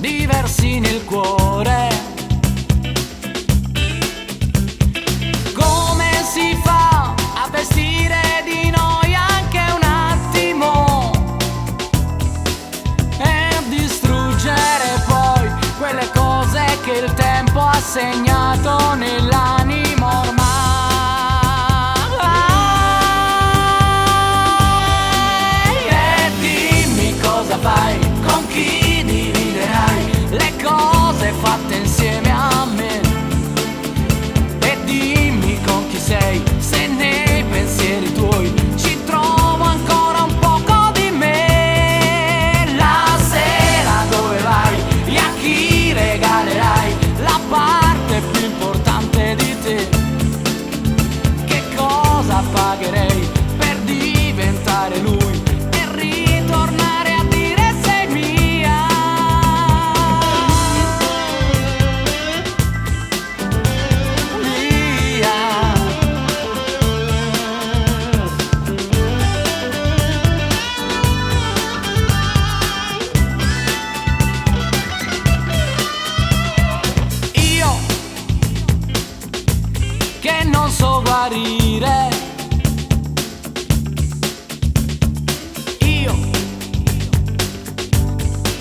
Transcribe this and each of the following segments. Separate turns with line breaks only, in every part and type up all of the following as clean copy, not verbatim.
diversi nel cuore. Come si fa a vestire di noi anche un attimo e distruggere poi quelle cose che il tempo ha segnato nell'animo ormai? E dimmi cosa fai, con chi dividerai le cose fatte insieme a me. E dimmi con chi sei, se nei pensieri tuoi ci trovo ancora un poco di me. La sera dove vai e a chi regalerai la parte più importante di te. Che cosa pagherei per diventare lui e ritornare a dire sei mia? Mia. Io che non so guarire, io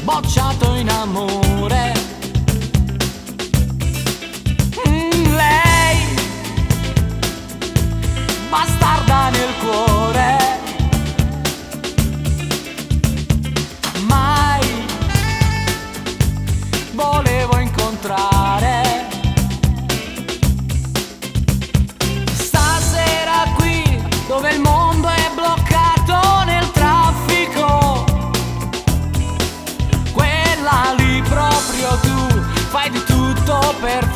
bocciato in amore. Lei bastarda nel cuore. Mai volevo incontrare. Stasera qui dove il mondo è bloccato nel traffico, quella lì proprio tu fai di tutto per